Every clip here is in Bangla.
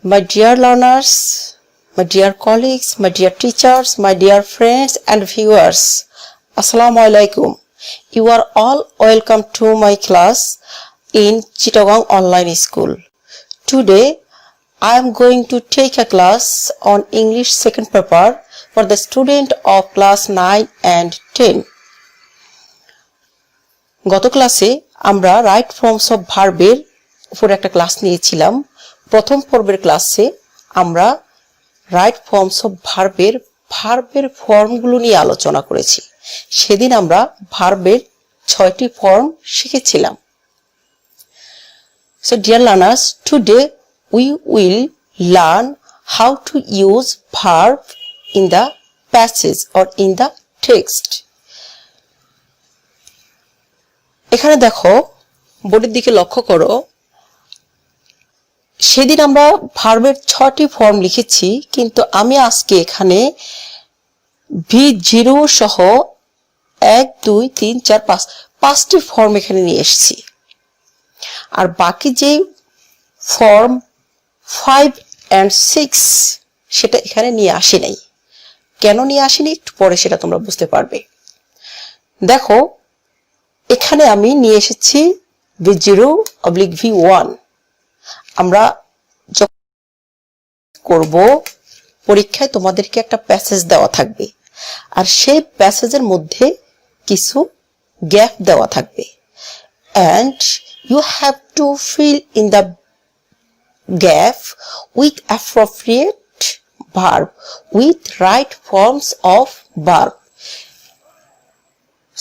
My dear learners, my dear colleagues, my dear teachers, my dear friends and viewers, Assalamu alaikum. You are all welcome to my class in Chittagong Online School. Today, I am going to take a class on English second paper for the student of class 9 and 10. গত ক্লাসে আমরা রাইট ফর্মস অফ ভার্বের উপর একটা ক্লাস নিয়েছিলাম। প্রথম পর্বের ক্লাসে আমরা রাইট ফর্মস অফ ভার্বের ফর্মগুলো নিয়ে আলোচনা করেছি। সেদিন আমরা ভার্বের 6টি ফর্ম শিখেছিলাম। So dear learners, today we will learn how to use verb in the passage or in the text. এখানে দেখো, বোর্ডের দিকে লক্ষ্য করো। সেদিন আমরা ভার্বের 6টি ফর্ম লিখেছি, কিন্তু আমি আজকে এখানে V0 সহ 1 2 3 4 5টি ফর্ম এখানে নিয়ে এসেছি। আর বাকি যে ফর্ম 5 and 6 সেটা এখানে নিয়ে আসি নাই। কেন নিয়ে আসিনি একটু পরে সেটা তোমরা বুঝতে পারবে। দেখো, এখানে আমি নিয়ে এসেছি V0/V1। আমরা যখন করব পরীক্ষায় তোমাদেরকে একটা প্যাসেজ দেওয়া থাকবে, আর সেই প্যাসেজের মধ্যে কিছু গ্যাপ দেওয়া থাকবে, and you have to fill in the gap with appropriate verb with right forms of verb.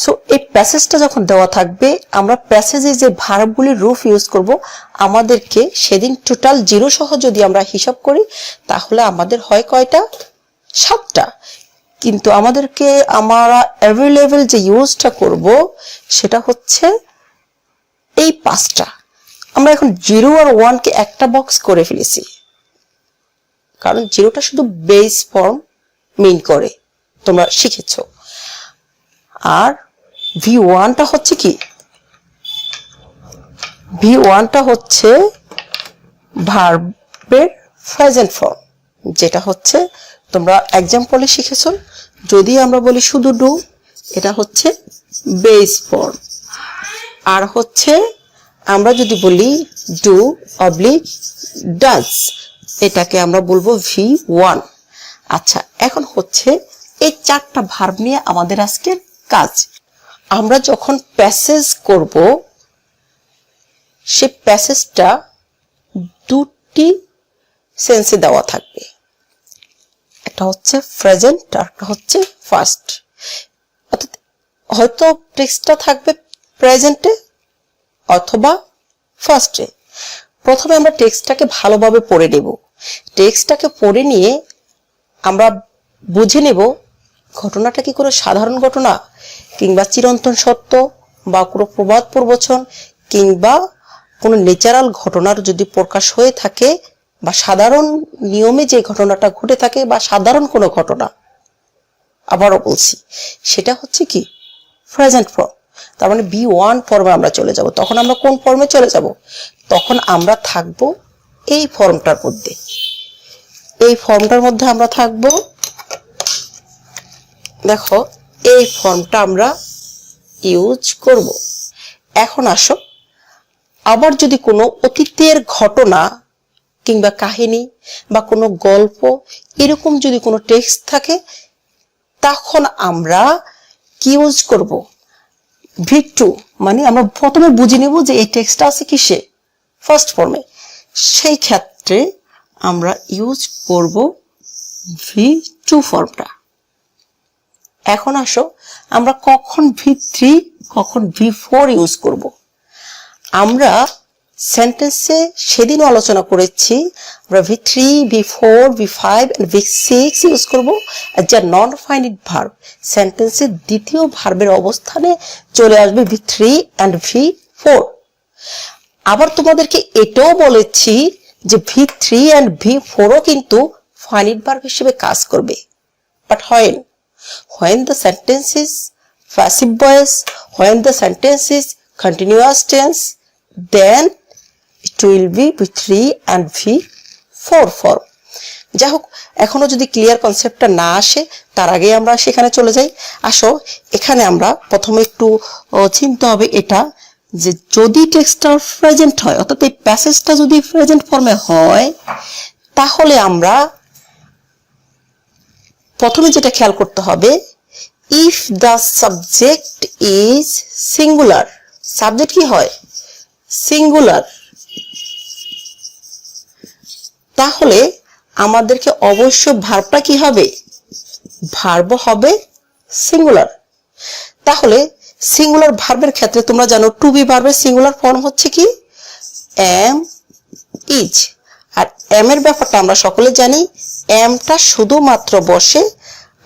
So এই প্যাসেজটা যখন দেওয়া থাকবে, আমরা প্যাসেজে যে ভার্বগুলির রূপ ইউজ করব, আমাদেরকে সেদিন টোটাল 0 সহ যদি আমরা হিসাব করি তাহলে আমাদের হয় কয়টা? 7টা। কিন্তু আমাদেরকে আমরা অ্যাভেলেবল যে ইউজটা করব সেটা হচ্ছে এই 5টা। আমরা এখন 0 আর 1 কে একটা বক্স করে ফেলেছি, কারণ 0টা শুধু বেস ফর্ম মিন করে, তোমরা শিখেছো। আর V1টা হচ্ছে কি? V1টা হচ্ছে ভার্বের প্রেজেন্ট ফর্ম, যেটা হচ্ছে তোমরা এক্সাম্পলে শিখেছো। যদি আমরা বলি শুধু ডু, এটা হচ্ছে বেস ফর্ম। আর হচ্ছে আমরা যদি বলি ডু অবলিক ডাজ, এটাকে আমরা বলবো V1। আচ্ছা, এখন হচ্ছে এই 4টা ভার্ব নিয়ে আমাদের আজকের কাজ। আমরা যখন প্যাসেজ করব, সে প্যাসেজটা 2টি সেন্সে দেওয়া থাকবে। একটা হচ্ছে প্রেজেন্ট আর একটা হচ্ছে ফার্স্ট। অর্থাৎ হয়তো টেক্সটটা থাকবে প্রেজেন্টে অথবা ফার্স্টে। প্রথমে আমরা টেক্সটটাকে ভালোভাবে পড়ে নেব। টেক্সটটাকে পড়ে নিয়ে আমরা বুঝে নেব ঘটনাটা কি কোনো সাধারণ ঘটনা, কিংবা চিরন্তন সত্য, বা কোনো প্রবাদ প্রবচন, কিংবা কোনো ন্যাচারাল ঘটনার যদি প্রকাশ হয়ে থাকে, বা সাধারণ নিয়মে যে ঘটনাটা ঘটে থাকে, বা সাধারণ কোনো ঘটনা। আবারও বলছি, সেটা হচ্ছে কি প্রেজেন্ট ফর্ম। তার মানে V1 ফর্মে আমরা চলে যাব। তখন আমরা কোন ফর্মে চলে যাব? তখন আমরা থাকব এই ফর্মটার মধ্যে। এই ফর্মটার মধ্যে আমরা থাকব। দেখো, এই ফর্মটা আমরা ইউজ করব। এখন আসো, আবার যদি কোনো অতীতের ঘটনা কিংবা কাহিনী বা কোনো গল্প এরকম যদি কোনো টেক্সট থাকে, তখন আমরা কি ইউজ করব? V2। মানে আমরা প্রথমে বুঝে নেব যে এই টেক্সটটা আছে কিসে? ফার্স্ট ফর্মে। সেই ক্ষেত্রে আমরা ইউজ করব V2 ফর্মটা। এখন আসো, আমরা কখন V3 কখন V4 ইউজ করব? আমরা সেন্টেন্সে সেদিন আলোচনা করেছি আমরা V3, V4, V5 and V6 use করব। আর যা নন ফাইনাইট ভার্ব, সেন্টেন্সের দ্বিতীয় ভার্বের অবস্থানে চলে আসবে V3 and V4। আবার তোমাদেরকে এটাও বলেছি যে V3 and V4ও কিন্তু ফাইনাইট ভার্ব হিসেবে কাজ করবে। But when the sentence is passive voice, when the sentence is continuous tense, then it will be V3 and V4. Four form. যাই হোক, এখনো যদি ক্লিয়ার কনসেপ্টটা না আসে তার আগে আমরা সেখানে চলে যাই। আসো, এখানে আমরা প্রথমে একটু চিনতে হবে এটা যে যদি টেক্সটটা প্রেজেন্ট হয়, অর্থাৎ এই প্যাসেজটা যদি প্রেজেন্ট ফর্মে হয়, তাহলে আমরা প্রথমে যেটা খেয়াল করতে হবে, if the subject is singular, subject কি হয় সিঙ্গুলার, তাহলে আমাদেরকে অবশ্য ভার্বটা কি হবে, ভার্ব হবে সিঙ্গুলার। তাহলে সিঙ্গুলার ভার্বের ক্ষেত্রে তোমরা জানো টু বি ভার্বের সিঙ্গুলার ফর্ম হচ্ছে কি এম, ইজ। আর এম এর ব্যাপারটা আমরা সকলে জানি, এমটা শুধুমাত্র বসে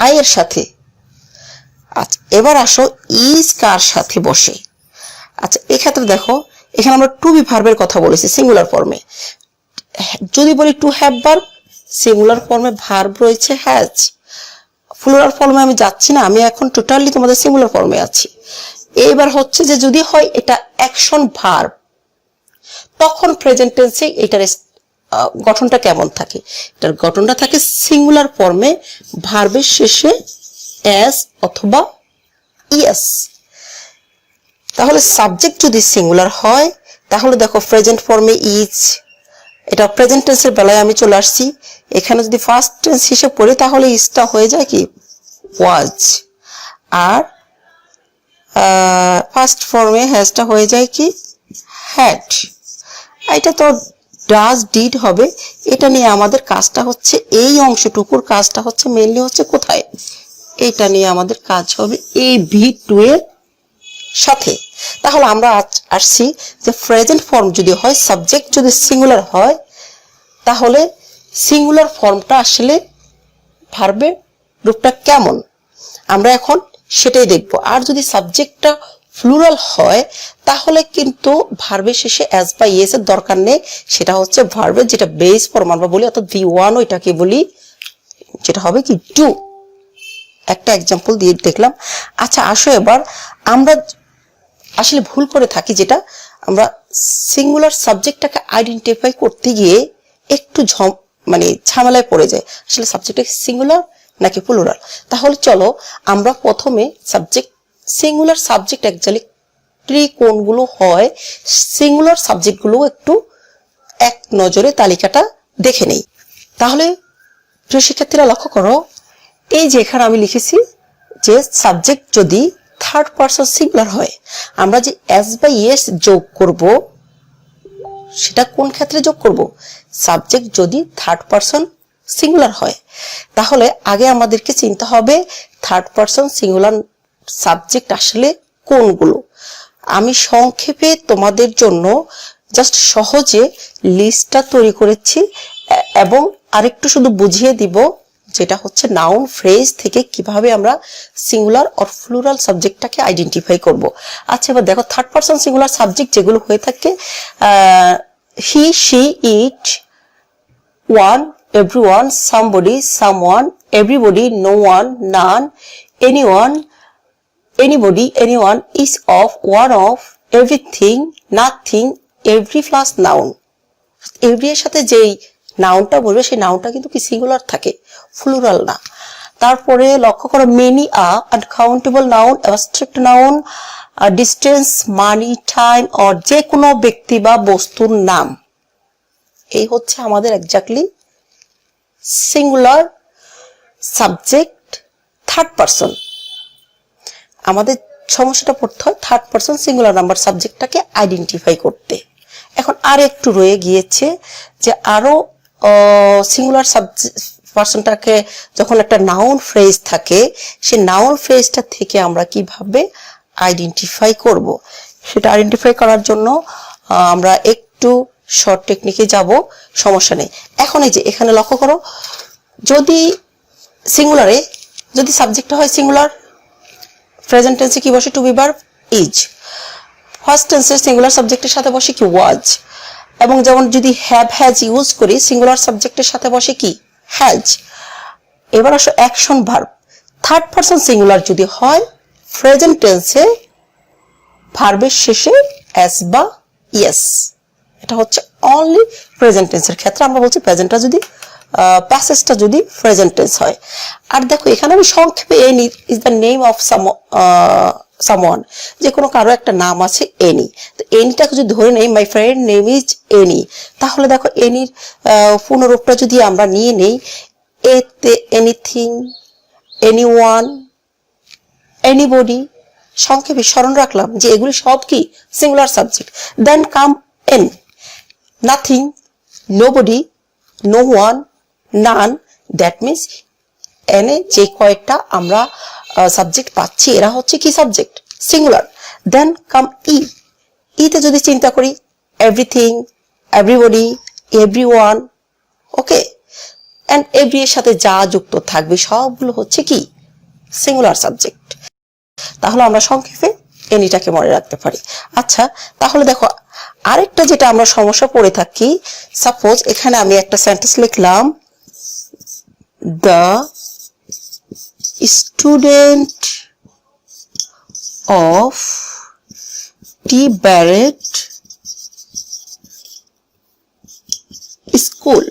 আই এর সাথে। আচ্ছা, এবার আসো ইজ কার সাথে বসে। আচ্ছা, এক্ষেত্রে দেখো এখানে আমরা টু বি ভার্বের কথা বলেছি সিঙ্গুলার ফর্মে। যদি বলি টু হ্যাভ ভার্ব, সিঙ্গুলার ফর্মে ভার্ব রয়েছে হ্যাজ। প্লুরাল ফর্মে আমি যাচ্ছি না, আমি এখন টোটালি তোমাদের সিঙ্গুলার ফর্মে আছি। এইবার হচ্ছে যে যদি হয় এটা অ্যাকশন ভার্ব, তখন প্রেজেন্ট টেন্সে এটার গঠনটা কেমন থাকে, এটার গঠনটা থাকে সিঙ্গুলার ফর্মে ভার্বের শেষে এস অথবা ইএস। তাহলে সাবজেক্ট যদি সিঙ্গুলার হয় তাহলে দেখো প্রেজেন্ট ফর্মে ইজ, এটা প্রেজেন্ট টেন্সের বেলায় আমি চলে আসছি। এখানে যদি ফার্স্ট টেন্স হিসেবে পড়ি তাহলে ইজটা হয়ে যায় কি ওয়াজ, আর ফার্স্ট ফর্মে হ্যাজটা হয়ে যায় কি হ্যাড। এটা তো ডাজ ডিড হবে। এটা নিয়ে আমাদের কাজটা হচ্ছে, এই অংশটুকুর কাজটা হচ্ছে মেইনলি হচ্ছে কোথায়, এটা নিয়ে আমাদের কাজ হবে এই V2 এর সাথে। তাহলে আমরা আসছি যে প্রেজেন্ট ফর্ম যদি হয়, সাবজেক্ট যদি সিঙ্গুলার হয়, তাহলে সিঙ্গুলার ফর্মটা আসলে ভার্বের রূপটা কেমন আমরা এখন সেটাই দেখব। আর যদি সাবজেক্টটা প্লুরাল হয় তাহলে কিন্তু ভার্বের শেষে এস বা ইএস এর দরকার নেই, সেটা হচ্ছে ভার্বের যেটা বেস ফর্ম আমরা বলি, অর্থাৎ V1 ওইটাকে বলি, যেটা হবে কি ডু। একটা এক্সাম্পল দিয়ে দেখলাম। আচ্ছা, আসো এবার আমরা আসলে ভুল করে থাকি, যেটা আমরা সিঙ্গুলার সাবজেক্টটাকে আইডেন্টিফাই করতে গিয়ে একটু ঝামেলায় পড়ে যায়, আসলে সাবজেক্টটা সিঙ্গুলার নাকি প্লুরাল। তাহলে চলো আমরা প্রথমে সিঙ্গুলার সাবজেক্ট অ্যাকচুয়ালি কোনগুলো হয়, সিঙ্গুলার সাবজেক্টগুলো একটু এক নজরে তালিকাটা দেখে নেই। তাহলে প্রিয় শিক্ষার্থীরা লক্ষ্য করো, এই যে এখানে আমি লিখেছি যে সাবজেক্ট যদি থার্ড পারসন সিঙ্গুলার হয়, আমরা যে এস বা ইএস যোগ করব সেটা কোন ক্ষেত্রে যোগ করব, সাবজেক্ট যদি থার্ড পারসন সিঙ্গুলার হয়। তাহলে আগে আমাদেরকে চিন্তা হবে থার্ড পারসন সিঙ্গুলার সাবজেক্ট আসলে কোনগুলো। আমি সংক্ষেপে তোমাদের জন্য জাস্ট সহজে লিস্টটা তৈরি করেছি এবং আরেকটু শুধু বুঝিয়ে দিব, যেটা হচ্ছে নাউন ফ্রেজ থেকে কিভাবে আমরা সিঙ্গুলার অর প্লুরাল সাবজেক্টটাকে আইডেন্টিফাই করব। আচ্ছা, এবার দেখো থার্ড পারসন সিঙ্গুলার সাবজেক্ট যেগুলো হয়ে থাকে, he, she, it, one, everyone, somebody, someone, everybody, no one, none, anyone, anybody, anyone, each of, one of, everything, nothing, every plus noun. every এর সাথে যেই নাউনটা বলবে সেই নাউনটা কিন্তু কি সিঙ্গুলার থাকে, প্লুরাল না। তারপরে লক্ষ্য করো many, uncountable noun, abstract noun, distance, money, time, or যে কোনো ব্যক্তি বা বস্তুর নাম। এই হচ্ছে আমাদের exactly singular subject third person. আমাদের সমস্যাটা পড়তে হয় থার্ড পারসন সিঙ্গুলার নাম্বার সাবজেক্টটাকে আইডেন্টিফাই করতে। এখন আর একটু রয়ে গিয়েছে যে আরো সিঙ্গুলার পারসনটাকে যখন একটা নাউন ফ্রেজ থাকে, সেই নাউন ফ্রেজটা থেকে আমরা কিভাবে আইডেন্টিফাই করব, সেটা আইডেন্টিফাই করার জন্য আমরা একটু শর্ট টেকনিকে যাব, সমস্যা নেই। এখন এই যে এখানে লক্ষ্য করো, যদি সিঙ্গুলারে যদি সাবজেক্টটা হয় সিঙ্গুলার, প্রেজেন্ট টেন্সে কি বসে to be verb is, past টেন্সে সিঙ্গুলার সাবজেক্টের সাথে বসে কি ওয়াজ, এবং যেমন যদি হ্যাভ হ্যাজ ইউজ করি সিঙ্গুলার সাবজেক্টের সাথে বসে কি হ্যাজ। এবার আসো action verb, third person singular যদি হয় প্রেজেন্ট টেন্সে ভার্বের শেষে এস বা ইয়েস, এটা হচ্ছে অনলি প্রেজেন্ট টেন্সের ক্ষেত্রে আমরা বলছি প্রেজেন্টটা যদি প্যাসেজটা যদি প্রেজেন্ট টেন্স হয়। আর দেখো এখানে আমি সংক্ষেপে any is the name of someone, যে কোনো কারো একটা নাম আছে এনি, তো এনিটাকে যদি ধরে নেই my friend name is any, তাহলে দেখো এনির পুনরূপটা যদি আমরা নিয়ে নেই এতে এনিথিং, এনিওয়ান, এনিবডি, সংক্ষেপে স্মরণ রাখলাম যে এগুলি সব কি singular subject. Then come N, nothing, nobody, no one, none, that means এনে যে কয়েকটা আমরা সাবজেক্ট পাচ্ছি এরা হচ্ছে কি সাবজেক্ট সিঙ্গুলার। দেন কাম ই, ইতে যদি চিন্তা করি everything, everybody, everyone, okay, and every এর সাথে যা যুক্ত থাকবে সবগুলো হচ্ছে কি সিঙ্গুলার সাবজেক্ট। তাহলে আমরা সংক্ষেপে এনিটাকে মনে রাখতে পারি। আচ্ছা তাহলে দেখো আরেকটা যেটা আমরা সমস্যা পড়ে থাকি, সাপোজ এখানে আমি একটা সেন্টেন্স লিখলাম the student of T Barrett school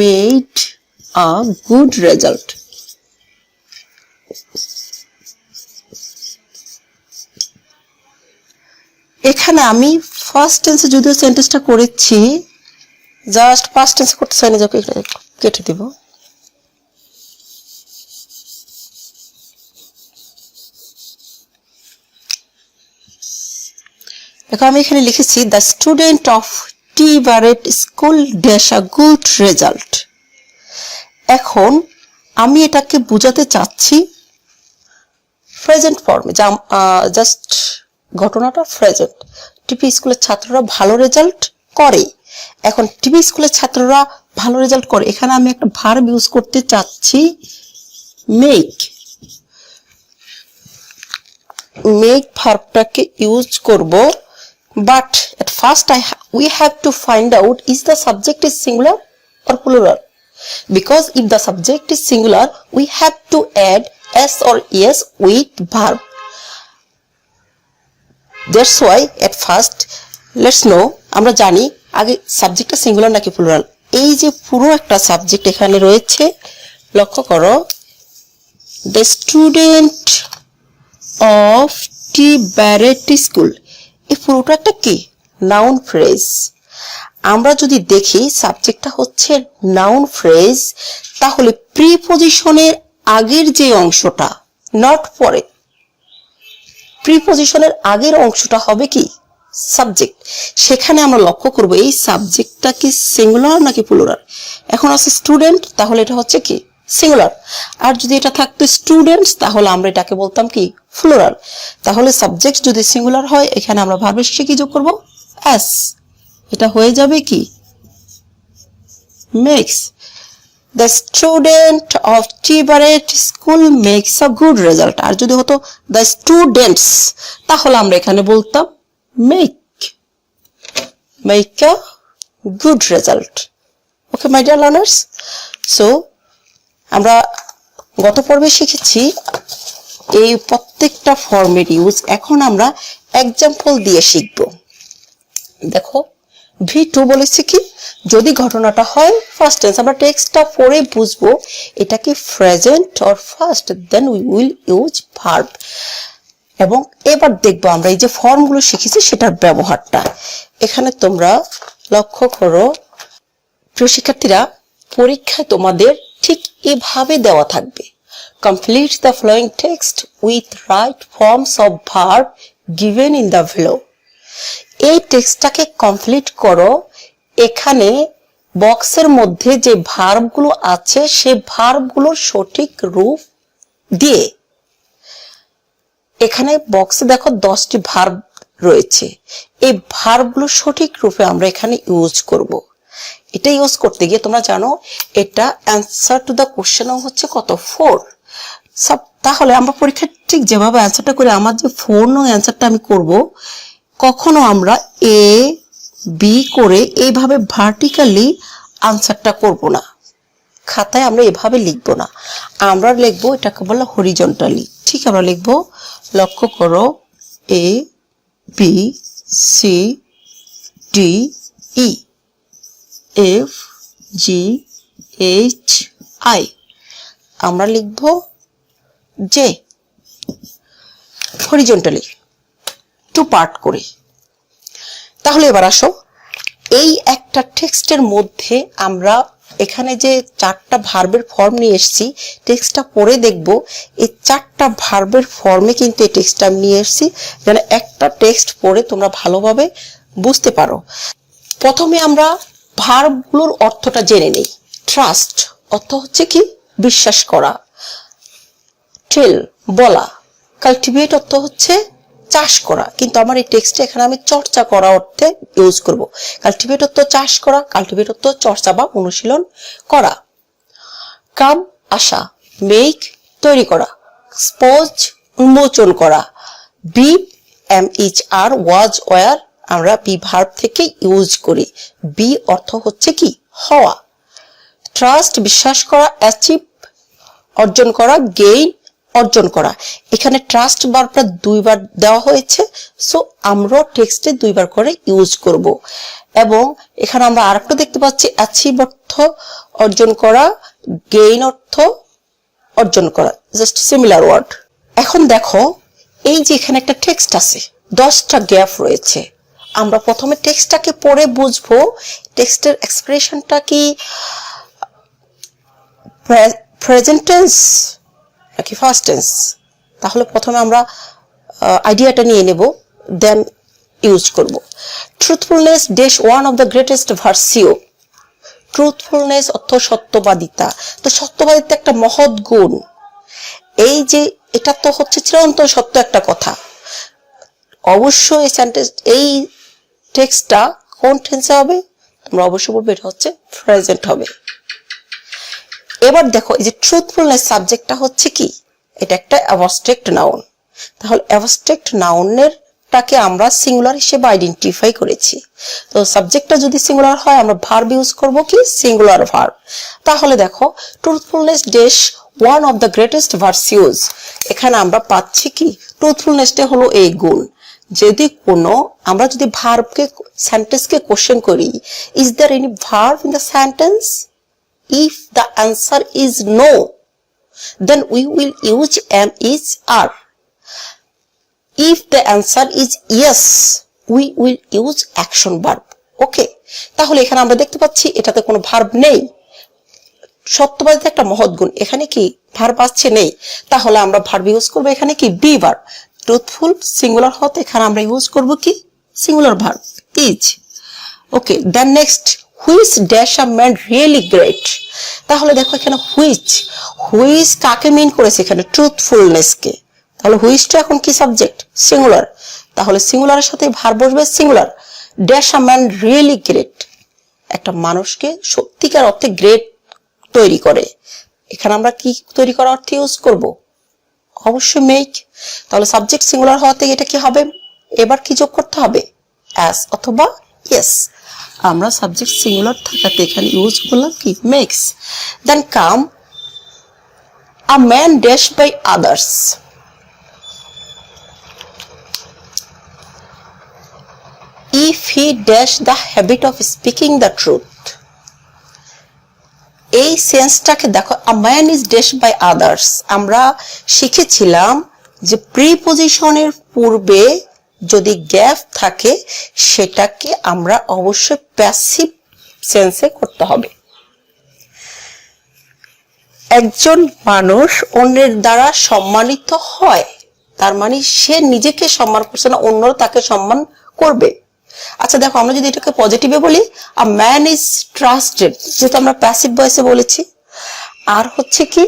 made a good result. এখানে আমি ফার্স্ট টেন্সে যদিও সেন্টেন্সটা করেছি, জাস্ট ফার্স্ট টেন্সে করতে চাই না, যাকে কেটে দিব। দেখো আমি এখানে লিখেছি the student of T Barrett school dash a good result. এখন আমি এটাকে বোঝাতে চাচ্ছি প্রেজেন্ট ফর্মে, জাস্ট ঘটনাটা প্রেজেন্ট। টিপি স্কুলের ছাত্ররা ভালো রেজাল্ট করে। এখন টিপি স্কুলের ছাত্ররা ভালো রেজাল্ট করে, এখানে আমি একটা ভার্ব ইউজ করতে চাচ্ছি মেক। মেক ভার্বটাকে ইউজ করব, but at first we have to find out is the subject is singular or plural, because if the subject is singular we have to add s or es with verb. That's why at first let's know, আমরা জানি আগে সাবজেক্টটা সিঙ্গুলার নাকি প্লুরাল। এই যে পুরো একটা সাবজেক্ট এখানে রয়েছে, লক্ষ্য করো the student of T Barrett School, এই পুরোটা একটা কি নাউন ফ্রেজ। আমরা যদি দেখি সাবজেক্টটা হচ্ছে নাউন ফ্রেজ, তাহলে প্রিপজিশনের আগের যে অংশটা, নট পরে, প্রিপজিশনের আগের অংশটা হবে কি সাবজেক্ট। সেখানে আমরা লক্ষ্য করব এই সাবজেক্টটা কি সিঙ্গুলার নাকি প্লুরাল। এখন আছে স্টুডেন্ট, তাহলে এটা হচ্ছে কি সিঙ্গুলার। আর যদি এটা থাকতো স্টুডেন্টস, তাহলে আমরা এটাকে বলতাম কি প্লুরাল। তাহলে সাবজেক্ট যদি সিঙ্গুলার হয় এখানে আমরা ভার্বের শেষে কি যোগ করব এস, এটা হয়ে যাবে কি makes. The student of T Barrett School makes a good result. আর যদি হতো দ্য স্টুডেন্টস, তাহলে আমরা এখানে বলতাম make a good result. Okay my dear learners, so আমরা গত পর্বে শিখেছি এই প্রত্যেকটা ফর্মের ইউজ। এখন আমরা এক্সাম্পল দিয়ে শিখব। দেখো V2 বলেছে কি যদি ঘটনাটা হয় ফার্স্ট টেন্স, আমরা টেক্সটটা পড়ে বুঝবো এটা কি present or first, then we will use verb. এবং এবার দেখবো আমরা এই যে ফর্মগুলো শিখেছি সেটার ব্যবহারটা। এখানে তোমরা লক্ষ্য করো প্রিয় শিক্ষার্থীরা, পরীক্ষায় তোমাদের ঠিক এভাবে দেওয়া থাকবে complete the following text with right forms of verb given in the below. এই টেক্সটটাকে কমপ্লিট করো। এখানে বক্সের মধ্যে যে ভার্বগুলো আছে সেই ভার্বগুলোর সঠিক রূপ দিয়ে, এখানে বক্সে দেখো 10টি ভার্ব রয়েছে, এই ভার্বগুলোর সঠিক রূপে আমরা এখানে ইউজ করব। এটা ইউজ করতে গিয়ে তোমরা জানো এটা অ্যান্সার টু দ্য কোশ্চেন হচ্ছে কত 4। তাহলে আমরা পরীক্ষায় ঠিক যেভাবে অ্যান্সারটা করি, আমার যে 4 নং অ্যান্সারটা আমি করব, কখনো আমরা এ বি করে এইভাবে ভার্টিক্যালি আনসারটা করব না, খাতায় আমরা এভাবে লিখবো না, আমরা লিখবো এটাকে বলে হরিজন্টালি। ঠিক আমরা লিখবো, লক্ষ্য করো, A B C D E F G H I, আমরা লিখবো জে, হরিজন্টালি টু পার্ট করে। তাহলে এবার আসো, এই একটা টেক্সটের মধ্যে আমরা এখানে যে 4টা ভার্বের ফর্ম নিয়ে এসেছি, টেক্সটটা পড়ে দেখব এই 4টা ভার্বের ফর্মে কিন্তু এই টেক্সটটা আমি নিয়ে এসেছি, যেন একটা টেক্সট পড়ে তোমরা ভালোভাবে বুঝতে পারো। প্রথমে আমরা ভার্বগুলোর অর্থটা জেনে নেই। ট্রাস্ট অর্থ হচ্ছে কি, বিশ্বাস করা। টেল বলা। কাল্টিভেট অর্থ হচ্ছে চাষ করা, কিন্তু আমার এই টেক্সটে এখানে আমি চর্চা করা অর্থে ইউজ করব। কাল্টিভেট অর্থ চাষ করা, কাল্টিভেট অর্থ চর্চা বা অনুশীলন করা। কাম আসা, মেক তৈরি করা, স্পোজ উন্মোচন করা। Be am is are was were আমরা বি ভার্ব থেকে ইউজ করি। বি অর্থ হচ্ছে কি, হওয়া। ট্রাস্ট বিশ্বাস করা, অ্যাচিভ অর্জন করা, গেইন অর্জন করা। এখানে ট্রাস্ট ভার্বটা 2বার দেওয়া হয়েছে, সো আমরা টেক্সটে 2বার করে ইউজ করব। এবং এখানে আমরা আরেকটা দেখতে পাচ্ছি, অ্যাচিভ অর্থ অর্জন করা, গেইন অর্থ অর্জন করা, জাস্ট সিমিলার ওয়ার্ড। এখন দেখো, এই যে এখানে একটা টেক্সট আছে, 10টা গ্যাপ রয়েছে। আমরা প্রথমে টেক্সটটাকে পড়ে বুঝবো টেক্সটের এক্সপ্রেশনটা কি প্রেজেন্ট টেন্স নাকি ফার্স্ট টেন্স। তাহলে প্রথমে আমরা আইডিয়াটা নিয়ে নেব, দেন ইউজ করব। Truthfulness dash one of the greatest virtues. Truthfulness অর্থ সত্যবাদিতা। তো সত্যবাদিতা একটা মহৎ গুণ। এই যে এটা তো হচ্ছে চিরন্তন সত্য একটা কথা। অবশ্যই এই সেন্টেন্স, এই টেক্সটটা কোন টেন্সে হবে, তোমরা অবশ্যই বলবে এটা হচ্ছে প্রেজেন্ট হবে। এবার দেখো, এই যে ট্রুথফুলনেস সাবজেক্টটা হচ্ছে কি, এটা একটা অ্যাবস্ট্রাক্ট নাউন। তাহলে অ্যাবস্ট্রাক্ট নাউনের টাকে আমরা সিঙ্গুলার হিসেবে আইডেন্টিফাই করেছি। তো সাবজেক্টটা যদি সিঙ্গুলার হয়, আমরা ভার্ব ইউজ করব কি, সিঙ্গুলার ভার্ব। তাহলে দেখো, truthfulness dash one of the greatest virtues. এখানে আমরা পাচ্ছি কি, ট্রুথফুলনেসটা হলো এই গুণ। যদি আমরা যদি ভার্বকে, সেন্টেন্সকে কোশ্চেন করি, is there any verb in the sentence? If the answer is no, then we will use am, is, are. If the answer is yes, we will use action verb. Okay? তাহলে এখানে আমরা দেখতে পাচ্ছি এটাতে কোনো ভার্ব নেই। সত্যবাদিতা একটা মহৎ গুণ, এখানে কি ভার্ব আসছে, নেই। তাহলে আমরা ভার্ব ইউজ করবো এখানে কি, বি ভার্ব। ট্রুথফুল সিঙ্গুলার হতে এখানে আমরা ইউজ করব কি, singular verb, is. Okay, then next, which dash a man really great. তাহলে দেখো এখানে হুইচ কাকে মিন করেছে, এখানে ট্রুথফুলনেসকে। তাহলে হুইচটা এখন কি সাবজেক্ট, সিঙ্গুলার। তাহলে সিঙ্গুলারের সাথে ভার্ব বসবে singular. Dash a man really great, একটা মানুষকে সত্যিকার অর্থে গ্রেট তৈরি করে। এখানে আমরা কি তৈরি করার অর্থে ইউজ করব, অবশ্যই মেক। তাহলে সাবজেক্ট সিঙ্গুলার হওয়াতে এটা কি হবে, এবার কি যোগ করতে হবে, অ্যাস অথবা ইয়েস। আমরা সাবজেক্ট সিঙ্গুলার থাকাতে এখানে ইউজ করলাম কি, makes. Then come a man dash by others. If he dash the habit of speaking the truth. এই সেন্সটাকে দেখো, a man is dash by others. আমরা শিখেছিলাম যে প্রিপজিশনের পূর্বে যদি গ্যাপ থাকে, সেটাকে আমরা অবশ্যই প্যাসিভ সেন্সে করতে হবে। একজন মানুষ অন্যের দ্বারা সম্মানিত হয়, তার মানে সে নিজেকে সম্মান করছে না, অন্যরা তাকে সম্মান করবে। আচ্ছা দেখো, আমরা যদি এটাকে পজিটিভে বলি, আ ম্যান ইজ ট্রাস্টেড, যেহেতু আমরা প্যাসিভ ভয়েসে বলেছি। আর হচ্ছে কি,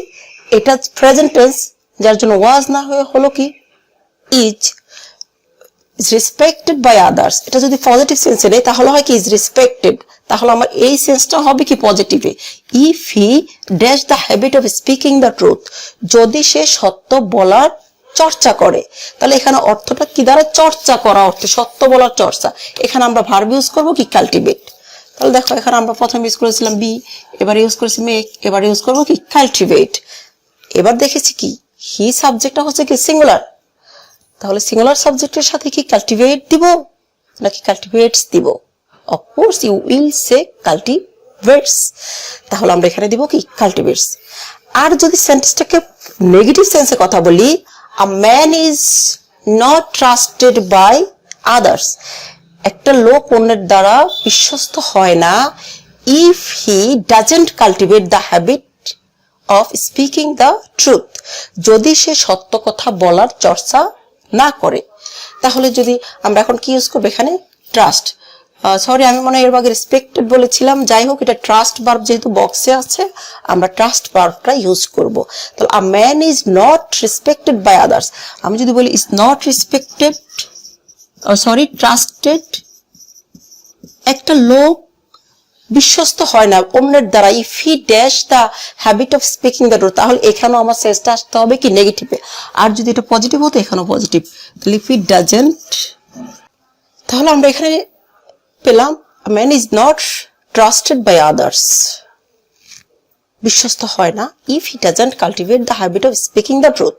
এটা প্রেজেন্ট টেন্স, যার জন্য ওয়াজ না হয়ে হলো কি, ইজ রেসপেক্টেড বাই আদার্স। এটা যদি পজিটিভ সেন্সে নেই, তাহলে হয় কি, ইজ রেসপেক্টেড। তাহলে আমার এই সেন্সটা হবে কি, পজিটিভে। If he dash the habit of speaking the truth, যদি সে সত্য বলার চর্চা করে। তাহলে এখানে অর্থটা কি দ্বারা, চর্চা করা অর্থে, সত্য বলার চর্চা। এখানে আমরা ভার্ব ইউজ করবো কি, কাল্টিভেট। তাহলে দেখো এখানে আমরা প্রথম ইউজ করেছিলাম বি, এবার ইউজ করেছি মেক, এবার ইউজ করবো কি কাল্টিভেট। এবার দেখেছি কি হি সাবজেক্টটা হচ্ছে কি সিঙ্গুলার, তাহলে সিঙ্গুলার সাবজেক্টের সাথে কি কাল্টিভেট দিব নাকি কাল্টিভেটস দিব? অফকোর্স ইউ উইল সে কাল্টিভেটস, তাহলে আমরা এখানে দিব কি কাল্টিভেটস। আর যদি সেন্টেন্সটাকে নেগেটিভ সেন্সে কথা বলি, a man is not trusted by others, একটা লোক অন্যের দ্বারা বিশ্বস্ত হয় না, if he doesn't cultivate the habit of speaking the truth, যদি সে সত্য কথা বলার চর্চা না করে। তাহলে যদি আমরা এখন কি ইউজ করবো এখানে ট্রাস্ট, সরি আমি মনে হয় এর আগে রেসপেক্টেড বলেছিলাম, যাই হোক এটা ট্রাস্ট ভার্ব যেহেতু বক্সে আছে আমরা ট্রাস্ট ভার্বটা ইউজ করব। তাহলে a man is not respected by others, আমি যদি বলি is not respected sorry trusted, একটা লোক বিশ্বস্ত হয় না অন্যের দ্বারা, if he dash the habit of speaking the truth, তাহলে এখানেও আমার সেন্সটা আসতে হবে কি নেগেটিভে। আর যদি এটা পজিটিভ হতো এখানেও পজিটিভ, তাহলে ইফ হি ডাজন্ট, তাহলে আমরা এখানে পেলাম a man is not trusted by others, বিশ্বস্ত হয় না, if he doesn't cultivate the habit of speaking the truth.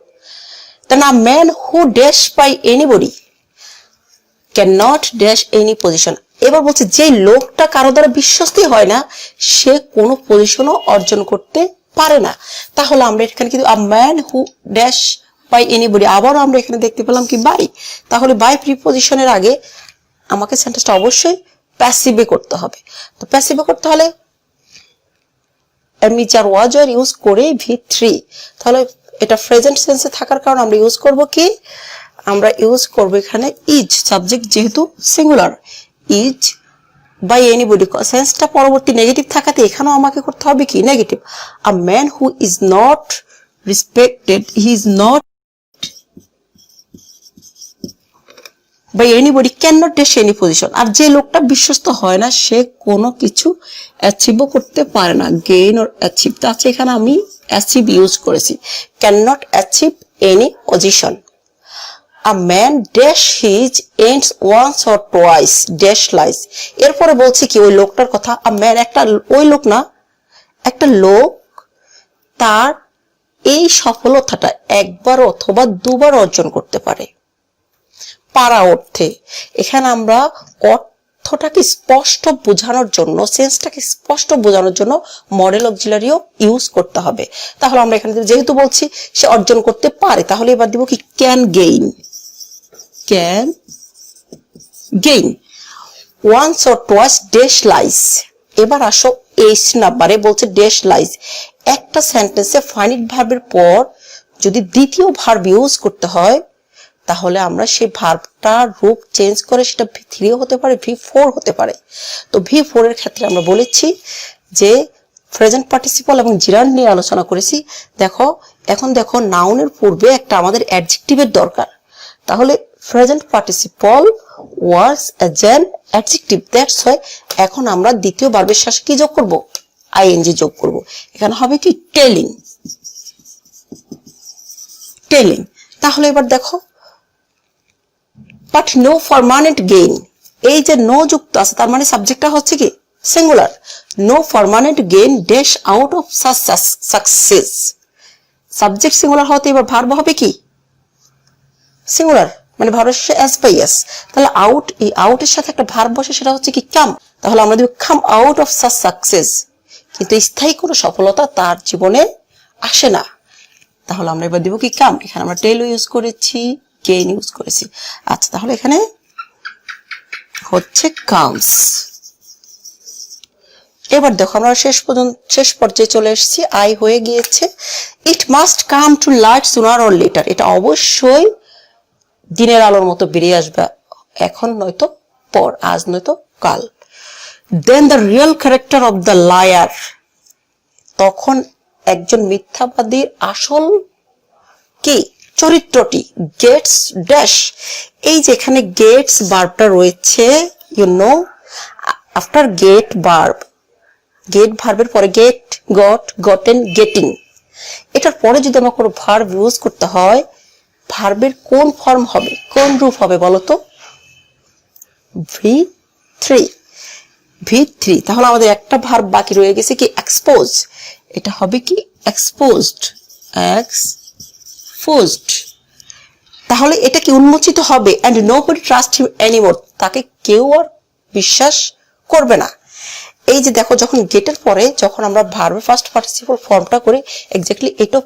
Then a man who dash by anybody cannot dash any position. এবার বলছে যে লোকটা কারো দ্বারা বিশ্বস্তই হয় না সে কোনো পজিশনও অর্জন করতে পারে না। তাহলে আমরা এখানে কিন্তু a man who dash by anybody, আবারও আমরা এখানে দেখতে পেলাম কি বাই, তাহলে বাই প্রিপজিশনের আগে আমাকে সেন্টেন্সটা অবশ্যই প্যাসিভে করতে হবে। তো প্যাসিভে করতে হলে am is are was are use করে V3, তাহলে এটা প্রেজেন্ট সেন্সে থাকার কারণে আমরা ইউজ করব কি, আমরা ইউজ করব এখানে ইজ, সাবজেক্ট যেহেতু সিঙ্গুলার, ইজ বাই এনিবডি, সেন্সটা পরবর্তী নেগেটিভ থাকাতে এখানেও আমাকে করতে হবে কি negative. A man who is not respected, he is not by anybody cannot dash any position, আর যে লোকটা বিশ্বস্ত হয় না সে কোনো কিছু অ্যাচিভও করতে পারে না, গেইন অর অ্যাচিভ, তাছাড়া এখানে আমি অ্যাচিভ ইউজ করেছি, cannot achieve any position. A man dash his ends once or twice dash lies, এরপরে বলছি কি ওই লোকটার কথা, a man একটা ওই লোক না, একটা লোক তার এই সফলতাটা একবার অথবা দুবার অর্জন করতে পারে। পারা অর্থে এখানে আমরা অর্থটাকে স্পষ্ট বোঝানোর জন্য, সেন্সটাকে স্পষ্ট বোঝানোর জন্য মডেল অক্সিলারিও ইউজ করতে হবে। তাহলে আমরা এখানে যেহেতু বলছি সে অর্জন করতে পারে, তাহলে এবার দিব কি can gain, can gain once or twice dash lies. এবার আসো এইচ নাম্বারে বলছে ড্যাশ লাইস, একটা সেন্টেন্সে ফাইনিট ভার্বের পর যদি দ্বিতীয় ভার্ব ইউজ করতে হয় তাহলে আমরা সেই ভার্বটার রূপ চেঞ্জ করে সেটা V3 হতে পারে, V4 হতে পারে। তো V4 এর ক্ষেত্রে আমরা বলেছি যে প্রেজেন্ট পার্টিসিপল এবং জিরান্ড নিয়ে আলোচনা করেছি। দেখো এখন দেখো নাউনের পূর্বে একটা আমাদের অ্যাডজেক্টিভের দরকার, তাহলে present participle works as an adjective, that's why এখন আমরা দ্বিতীয় ভার্বের শেষে কি যোগ করব, আইএনজি যোগ করব। এখানে হবে কি টেলিং, টেলিং। তাহলে এবার দেখো বাট নো পার্মানেন্ট গেইন, এই যে নো যুক্ত আছে তার মানে সাবজেক্টটা হচ্ছে কি singular, no permanent gain dash out of success, subject singular হতে এবার ভার্ব হবে কি সিঙ্গুলার, মানে ভার্ব শেষে এস বাই এস, তাহলে আউট, এই আউটের সাথে একটা ভার্ব বসে সেটা হচ্ছে কি কাম, তাহলে আমরা দেব কাম আউট অফ সাকসেস, কিন্তু স্থায়ী কোনো সফলতা তার জীবনে আসে না, তাহলে আমরা এবার দেব কি কাম, এখানে আমরা টেল ইউজ করেছি, গেইন ইউজ করেছি। আচ্ছা তাহলে এখানে হচ্ছে কামস। এবার দেখো আমরা শেষ পর্যায়ে চলে এসেছি, আই হয়ে গিয়েছে, it must come to light sooner or later, এটা অবশ্যই দিনের আলোর মতো বেরিয়ে আসবে, এখন নয়তো পর, আজ নয়তো কাল। Then the real character of the liar, তখন একজন মিথ্যাবাদীর আসল কি চরিত্রটি গেটস ড্যাশ, এই যে এখানে গেটস ভার্বটা রয়েছে, you know after get verb, get ভার্বের পরে গেট, গট, গটেন, গেটিং, এটার পরে যদি আমরা কোনো ভার্ব ইউজ করতে হয় ভার্বের কোন ফর্ম হবে, কোন রূপ হবে বলতো V3। V3, তাহলে আমাদের একটা ভার্ব বাকি রয়ে গেছে কি এক্সপোজ, এটা হবে কি এক্সপোজড, এক্সপোজড। তাহলে এটা কি উন্মোচিত হবে, and nobody trust him anymore, তাকে কেউ আর বিশ্বাস করবে না। এই যে দেখো যখন গেটের পরে যখন আমরা ভার্বের ফার্স্ট পার্টিসিপল ফর্মটা করি, এক্স্যাক্টলি এটা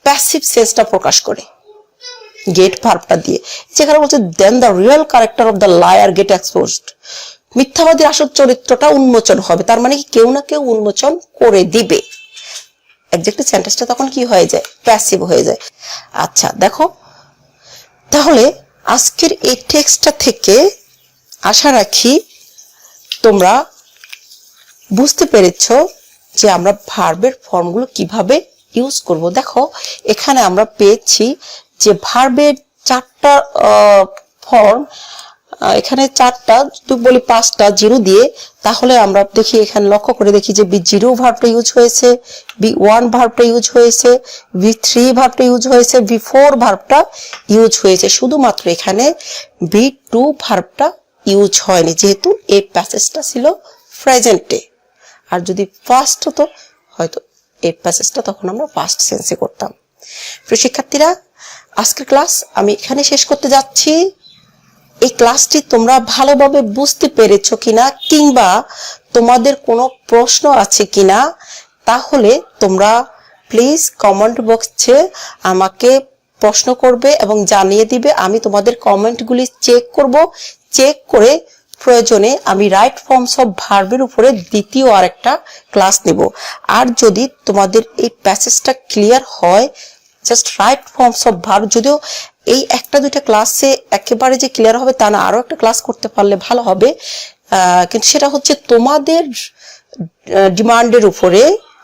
প্যাসিভ সেন্সটা প্রকাশ করে গেট ভার্বটা দিয়ে। যেখানে বলছে then the real character of the liar get exposed, মিথ্যাবাদীর আসল চরিত্রটা উন্মোচন হবে, তার মানে কি কেউ না কেউ উন্মোচন করে দিবে। এক্স্যাক্টলি সেন্টেন্সটা তখন কি হয়ে যায়, প্যাসিভ হয়ে যায়। আচ্ছা দেখো, তাহলে আজকের এই টেক্সটটা থেকে আশা রাখি তোমরা বুঝতে পেরেছো যে আমরা ভার্বের ফর্মগুলো কিভাবে ইউজ করব। দেখো এখানে আমরা পেয়েছি যে ভার্বের 4টা ফর্ম, এখানে 4টা যদি বলি 5টা জিরো দিয়ে, তাহলে আমরা দেখি এখানে লক্ষ্য করে দেখি যে V0 ভার্বটা ইউজ হয়েছে, V1 ভার্বটা ইউজ হয়েছে, V3 ভার্বটা ইউজ হয়েছে, V4 ভার্বটা ইউজ হয়েছে। শুধুমাত্র এখানে V2 ভার্বটা ইউজ হয়নি, যেহেতু এই প্যাসেজটা ছিল প্রেজেন্টে। আর যদি ফার্স্ট হতো হয়তো এই প্যাসেজটা তখন আমরা ফার্স্ট সেন্সে করতাম। প্রিয় শিক্ষার্থীরা, আজকের ক্লাস আমি এখানে শেষ করতে যাচ্ছি। এই ক্লাসটি তোমরা ভালোভাবে বুঝতে পেরেছো কিনা, কিংবা তোমাদের কোনো প্রশ্ন আছে কিনা, তাহলে তোমরা প্লিজ কমেন্ট বক্সে আমাকে প্রশ্ন করবে এবং জানিয়ে দিবে। আমি তোমাদের কমেন্টগুলি চেক করব, চেক করে প্রয়োজনে আমি রাইট ফর্মস অফ ভার্বের উপরে দ্বিতীয় আরেকটা ক্লাস নেব। আর যদি তোমাদের এই প্যাসেজটা ক্লিয়ার হয়, just right forms of verb, যদিও এই একটা দুইটা ক্লাসে একেবারে যে ক্লিয়ার হবে তা না, আরো একটা ক্লাস করতে পারলে ভালো হবে, কিন্তু সেটা হচ্ছে তোমাদের ডিমান্ডের উপরে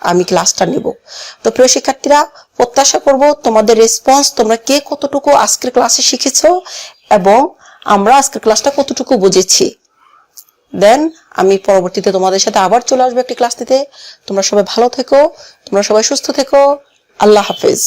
আমি ক্লাসটা নেব। তো প্রিয় শিক্ষার্থীরা, প্রত্যাশা করব তোমাদের রেসপন্স, তোমরা কে কতটুকু আজকের ক্লাসে শিখেছো এবং আমরা আজকের ক্লাসটা কতটুকু বুঝেছি। দেন আমি পরবর্তীতে তোমাদের সাথে আবার চলে আসবো একটি ক্লাস নিতে। তোমরা সবাই ভালো থেকো, তোমরা সবাই সুস্থ থেকো। আল্লাহ হাফেজ।